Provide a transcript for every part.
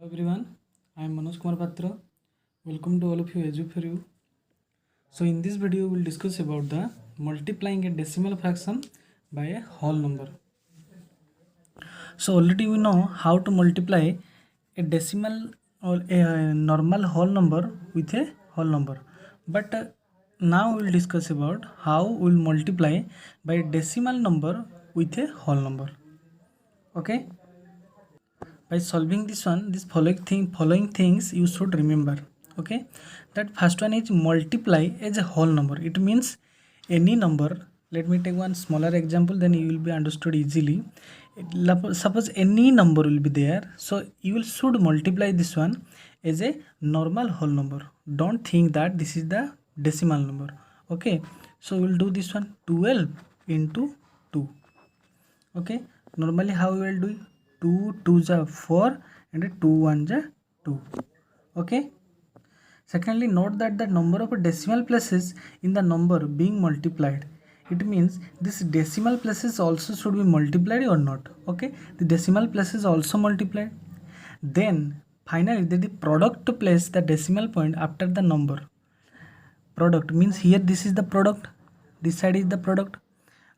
everyone, I am Manoj Kumar Patra. Welcome to all of you Edu for you. So in this video we will discuss about the multiplying a decimal fraction by a whole number. So already we know how to multiply a decimal or a normal whole number with a whole number. But now we will discuss about how we will multiply by a decimal number with a whole number. Okay? By solving this one, this following things you should remember. Okay, that first one is multiply as a whole number. It means any number. Let me take one smaller example, then you will be understood easily. Suppose any number will be there, so you will should multiply this one as a normal whole number. Don't think that this is the decimal number. Okay, so we will do this one 12 into 2. Okay, normally how we will do it? 2 2s are 4 and 2 1s are 2. Okay, secondly, note that the number of decimal places in the number being multiplied, it means this decimal places also should be multiplied or not. Okay, the decimal places also multiplied. Then finally the product to place the decimal point after the number. Product means here this is the product, this side is the product.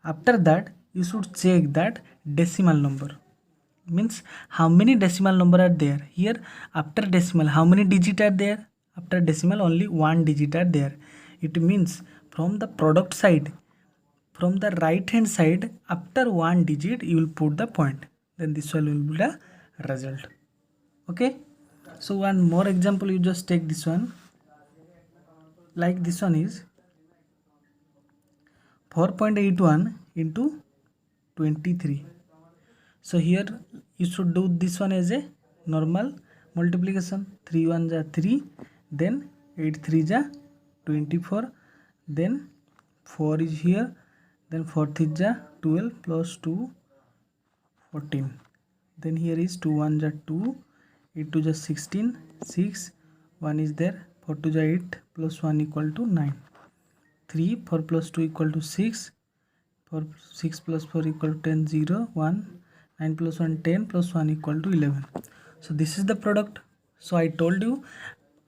After that you should check that decimal number, means how many decimal number are there. Here after decimal how many digit are there? After decimal only one digit are there. It means from the product side, from the right hand side, after one digit you will put the point, then this will be the result. Okay, so one more example, you just take this one, like this one is 4.81 into 23. So here you should do this one as a normal multiplication. 3 1s are 3, then 8 3s are 24, then 4 is here, then 4 3s are 12 plus 2 14. Then here is 2 1s are 2, 8 2s are 16, 6, 1 is there, 4 2s are 8 plus 1 equal to 9. 3 4 plus 2 equal to 6, 4 6 plus 4 equal to 10 0 1. 9 plus 1 10 plus 1 equal to 11. So this is the product. So I told you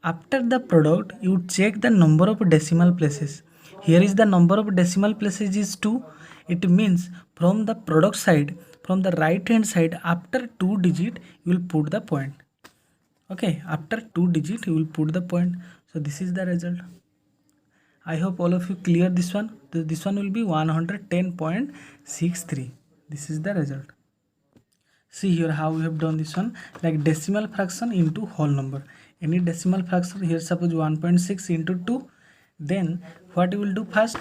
after the product you check the number of decimal places. Here is the number of decimal places is 2. It means from the product side, from the right hand side, after 2 digit you will put the point. Okay, after 2 digit you will put the point. So this is the result. I hope all of you clear this one. This one will be 110.63. This is the result. See here how we have done this one, like decimal fraction into whole number. Any decimal fraction, here suppose 1.6 into 2, then what you will do first?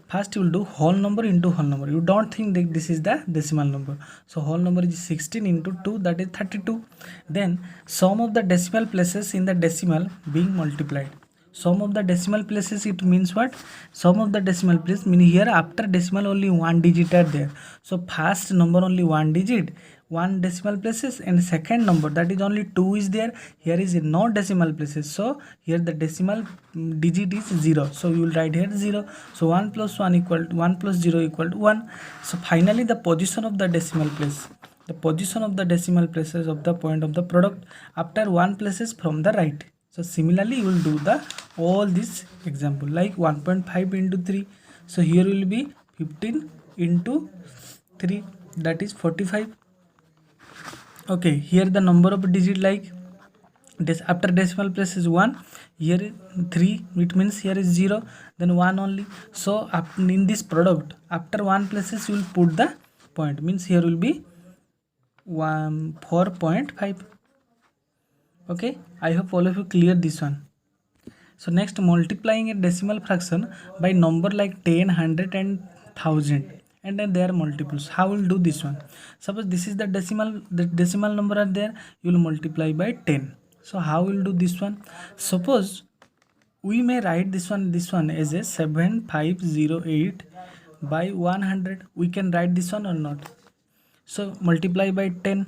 First you will do whole number into whole number. You don't think that this is the decimal number. So whole number is 16 into 2, that is 32. Then sum of the decimal places in the decimal being multiplied. Sum of the decimal places, it means what? Sum of the decimal place mean here after decimal only one digit are there. So first number only one digit, one decimal places, and second number that is only 2 is there. Here is no decimal places, so here the decimal digit is 0, so you will write here 0. So 1 plus 1 equal to 1 plus 0 equal to 1. So finally the position of the decimal place, the position of the decimal places of the point of the product after one places from the right. So similarly you will do the all this example, like 1.5 into 3. So here will be 15 into 3, that is 45. Okay, here the number of digit, like this after decimal place is 1, here is 3, it means here is 0, then 1 only. So in this product after one places you will put the point, means here will be 4.5. Okay, I hope all of you clear this one. So next, multiplying a decimal fraction by number like 10, 100 and 1000, and then their multiples. How will do this one? Suppose this is the decimal number are there, you will multiply by 10. So how will do this one? Suppose we may write this one as a 7508 by 100. We can write this one or not? So multiply by 10.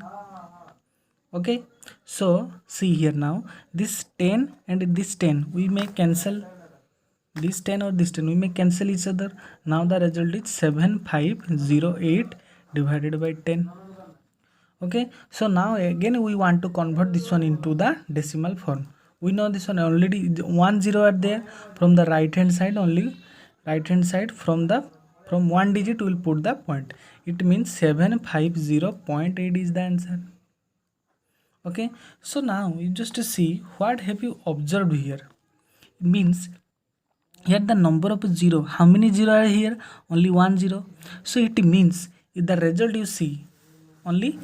Okay, so see here now, this 10 and this 10 we may cancel, this 10 or this 10 we may cancel each other. Now the result is 7508 divided by 10. Okay, so now again we want to convert this one into the decimal form. We know this one already 1 0 are there from the right hand side, only right hand side from one digit we will put the point. It means 750.8 is the answer. Okay, so now you just see what have you observed here. It means here the number of 0, how many 0 are here? Only 1 0. So it means if the result you see only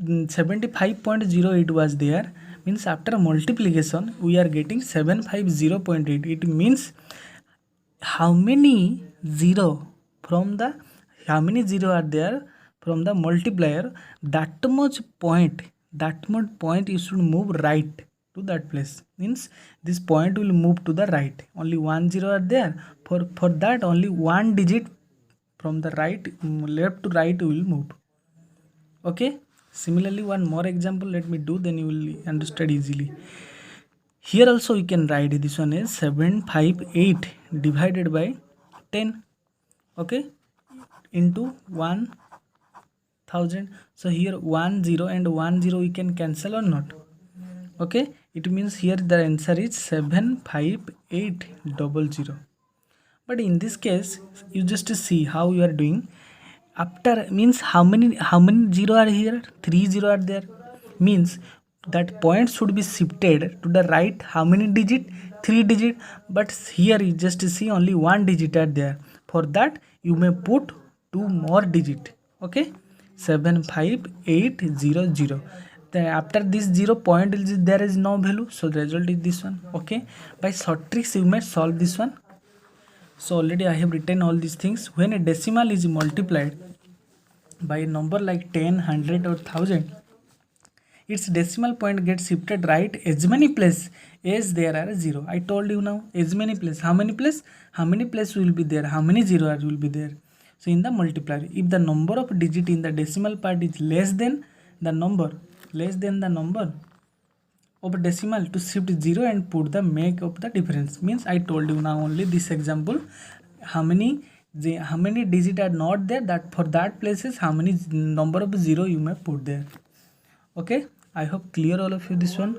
75.08 was there, means after multiplication we are getting 750.8. It means how many 0 from the how many 0 are there from the multiplier, that much point you should move right to that place. Means this point will move to the right. Only 1 0 are there, for that only one digit from the right left to right will move. Okay, similarly one more example let me do, then you will understand easily. Here also you can write this one is 758 divided by 10. Okay, into 1000. So here 1 0 and 1 0 we can cancel or not. Okay, it means here the answer is 75800. But in this case you just see how you are doing. After means how many 0 are here? 3 0 are there. Means that point should be shifted to the right. How many digit? 3 digit. But here you just see only one digit are there. For that you may put 2 more digit. Okay, 75800. Then after this 0 point there is no value, so the result is this one. Okay, by short tricks you may solve this one. So already I have written all these things. When a decimal is multiplied by a number like 10, 100 or 1000, its decimal point gets shifted right as many places as there are 0. I told you now, as many places. How many places? How many places will be there? How many 0 will be there? So in the multiplier, if the number of digit in the decimal part is less than the number of decimal, to shift 0 and put the make of the difference. Means I told you now only this example, how many digit are not there, that for that places how many number of 0 you may put there. Okay, I hope clear all of you this one.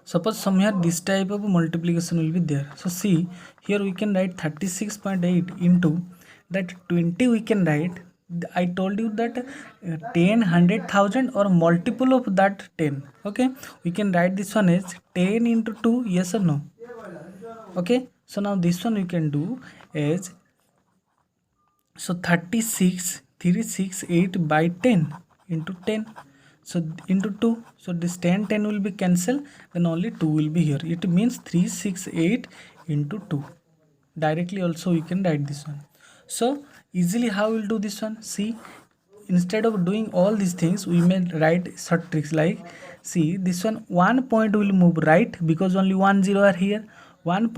Suppose somewhere this type of multiplication will be there. So see here we can write 36.8 into that 20 we can write. I told you that 10, 100,000 or multiple of that 10. Okay, we can write this one as 10 into 2, yes or no? Okay, so now this one we can do as, so 368 by 10 into 10, so into 2, so this 10 will be cancelled, then only 2 will be here. It means 368 into 2. Directly also we can write this one. So easily how we'll do this one? See, instead of doing all these things we may write short tricks like, see this one point will move right because only 1 0 are here. 1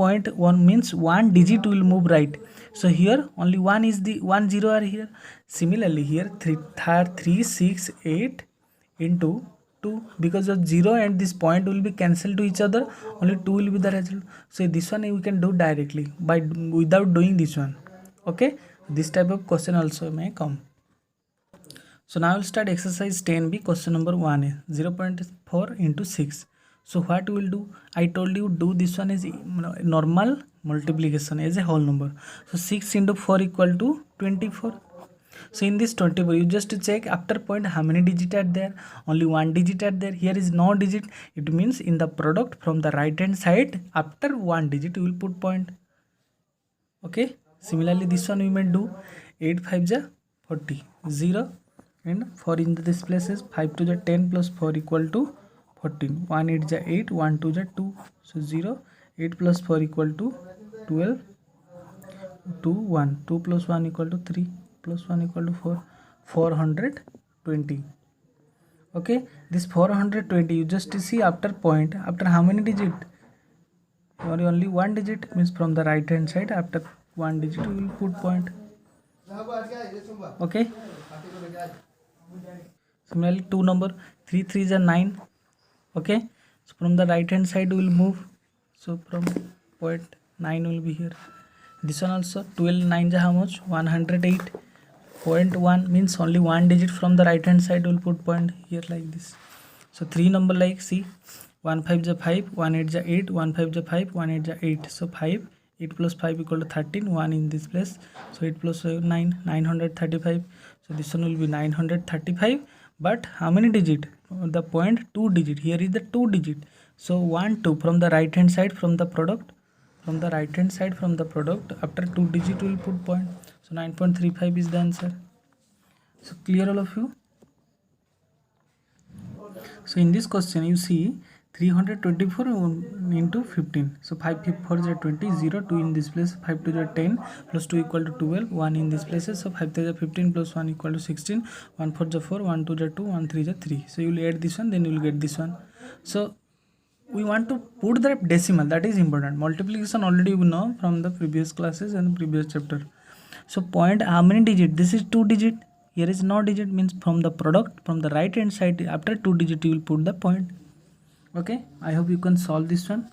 means one digit will move right, so here only 1 is the 1 0 are here. Similarly here 368 into 2, because of 0 and this point will be cancelled to each other, only 2 will be the result. So this one we can do directly by without doing this one. Okay, this type of question also may come. So now we'll start exercise 10b. Question number 1 is 0.4 into 6. So what we will do? I told you do this one is normal multiplication as a whole number. So 6 into 4 equal to 24. So in this 24 you just check after point how many digit are there. Only one digit are there. Here is no digit. It means in the product from the right hand side after one digit you will put point. Okay, similarly this one we may do 8 5 ja 40, 0 and 4 in this place is 5 to the 10 plus 4 equal to 14, 1 8 ja 8, 1 2 ja 2, so 0, 8 plus 4 equal to 12, 2 1, 2 plus 1 equal to 3 plus 1 equal to 4, 420. Okay, this 420 you just see after point, after how many digit? Only one digit, means from the right hand side after one digit you will put point. Okay, similarly 2 number 3 3 is a 9. Okay, so from the right hand side we will move, so from point 9 will be here. This one also 12 9 is how much? 108. 0.1 means only one digit from the right hand side. We'll put point here like this. So 3 number, like see, 1 5 is 5, 1 8 is 8, 1 5 is 5, 1 8 is 8. So 5, 8 plus 5 equal to 13, 1 in this place. So 8 plus 9, 935. So this one will be 935. But how many digit? The point 2 digit. Here is the 2 digit. So 1 2 from the right hand side from the product. From the right hand side from the product, after 2 digit we will put point. So 9.35 is the answer. So clear all of you? So in this question you see 324 into 15. So 5 4 is 20, 0, 2 in this place, 5 2 is 10, plus 2 equal to 12, 1 in this places. So 5 3 is 15 plus 1 equal to 16, 1 4 is 4, 1 2 is 2, 1 3 is 3. So you will add this one, then you will get this one. So we want to put the decimal, that is important. Multiplication already you know from the previous classes and previous chapter. So point, how many digit? This is 2 digit. Here is no digit, means from the product, from the right hand side, after 2 digit you will put the point. Okay, I hope you can solve this one.